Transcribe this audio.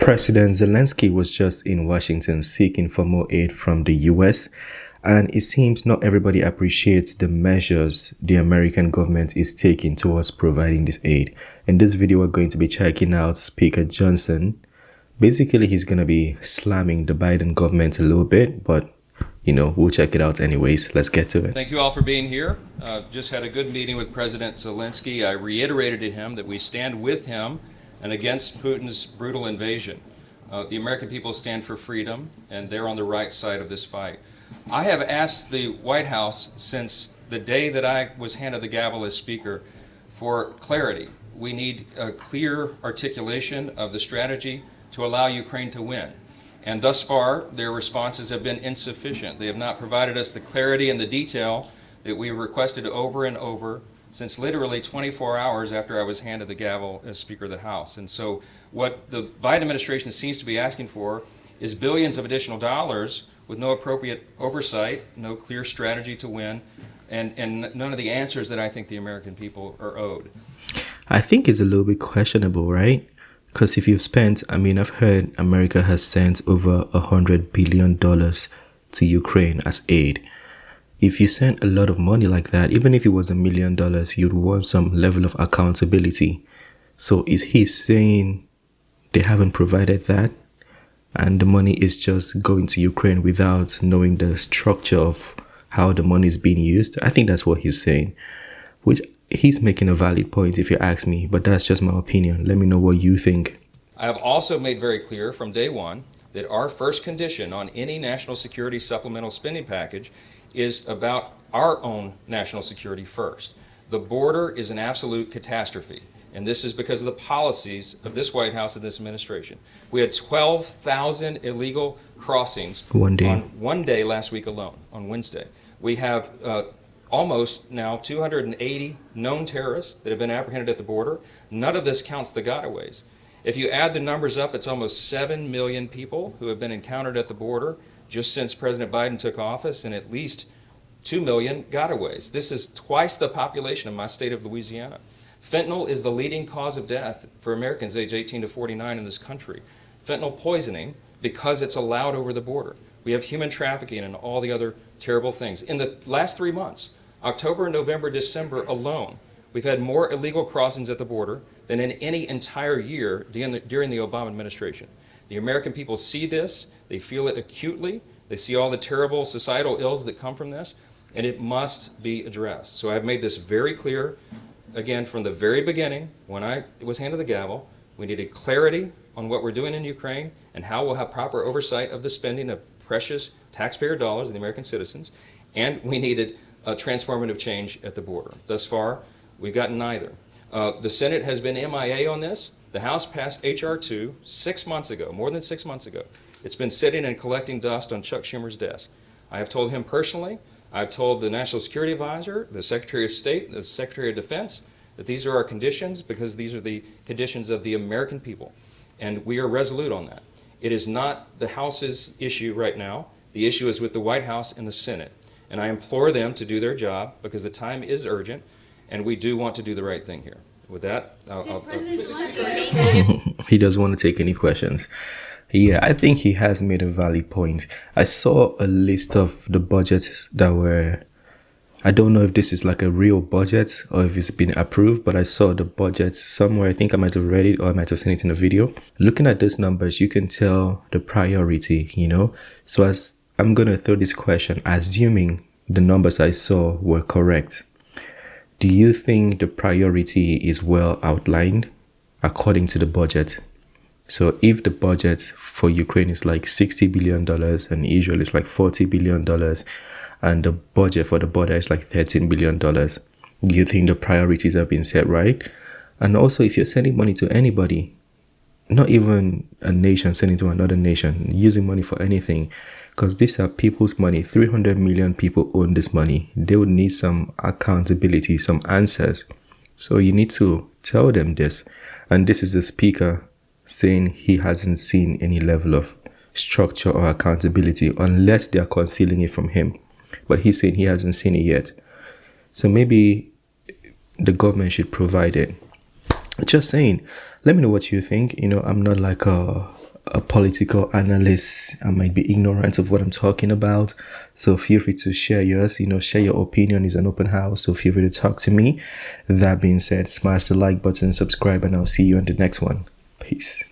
President Zelenskyy was just in Washington seeking for more aid from the US, and it seems not everybody appreciates the measures the American government is taking towards providing this aid. In this video, we're going to be checking out Speaker Johnson. Basically, he's going to be slamming the Biden government a little bit, but we'll check it out anyways. Let's get to it. Thank you all for being here. Just had a good meeting with President Zelenskyy. I reiterated to him that we stand with him and against Putin's brutal invasion. The American people stand for freedom, and they're on the right side of this fight. I have asked the White House since the day that I was handed the gavel as Speaker for clarity. We need a clear articulation of the strategy to allow Ukraine to win. And thus far, their responses have been insufficient. They have not provided us the clarity and the detail that we requested over and over since literally 24 hours after I was handed the gavel as Speaker of the House. And so what the Biden administration seems to be asking for is billions of additional dollars with no appropriate oversight, no clear strategy to win, and none of the answers that I think the American people are owed. I think it's a little bit questionable, right? Because if you've spent, I've heard America has sent over $100 billion to Ukraine as aid. If you sent a lot of money like that, even if it was $1 million, you'd want some level of accountability. So is he saying they haven't provided that and the money is just going to Ukraine without knowing the structure of how the money is being used? I think that's what he's saying, which he's making a valid point if you ask me, but that's just my opinion. Let me know what you think. I have also made very clear from day one that our first condition on any national security supplemental spending package is about our own national security first. The border is an absolute catastrophe, and this is because of the policies of this White House and this administration. We had 12,000 illegal crossings on one day last week alone, on Wednesday. We have almost now 280 known terrorists that have been apprehended at the border. None of this counts the gotaways. If you add the numbers up, it's almost 7 million people who have been encountered at the border just since President Biden took office, and at least 2 million gotaways. This is twice the population of my state of Louisiana. Fentanyl is the leading cause of death for Americans age 18 to 49 in this country. Fentanyl poisoning because it's allowed over the border. We have human trafficking and all the other terrible things. In the last 3 months, October, November, December alone, we've had more illegal crossings at the border than in any entire year during the Obama administration. The American people see this, they feel it acutely, they see all the terrible societal ills that come from this, and it must be addressed. So I've made this very clear, again, from the very beginning, when I was handed the gavel. We needed clarity on what we're doing in Ukraine and how we'll have proper oversight of the spending of precious taxpayer dollars of the American citizens, and we needed a transformative change at the border. Thus far, we've gotten neither. The Senate has been MIA on this. The House passed H.R. 2 6 months ago, more than 6 months ago. It's been sitting and collecting dust on Chuck Schumer's desk. I have told him personally, I've told the National Security Advisor, the Secretary of State, the Secretary of Defense, that these are our conditions because these are the conditions of the American people. And we are resolute on that. It is not the House's issue right now. The issue is with the White House and the Senate. And I implore them to do their job because the time is urgent and we do want to do the right thing here. With that, he doesn't want to take any questions. Yeah, I think he has made a valid point. I saw a list of the budgets that were, I don't know if this is like a real budget or if it's been approved, but I saw the budget somewhere. I think I might have read it or I might have seen it in a video. Looking at those numbers, you can tell the priority, So as I'm going to throw this question, assuming the numbers I saw were correct, do you think the priority is well outlined according to the budget? So if the budget for Ukraine is like $60 billion and Israel is like $40 billion and the budget for the border is like $13 billion, do you think the priorities have been set right? And also, if you're sending money to anybody, not even a nation sending to another nation, using money for anything, because these are people's money. 300 million people own this money. They would need some accountability, some answers. So you need to tell them this. And this is the speaker saying he hasn't seen any level of structure or accountability unless they are concealing it from him. But he's saying he hasn't seen it yet. So maybe the government should provide it. Just saying. Let me know what you think. I'm not like a a political analyst. I might be ignorant of what I'm talking about. So feel free to share yours, share your opinion. It's an open house. So feel free to talk to me. That being said, smash the like button, subscribe, and I'll see you on the next one. Peace.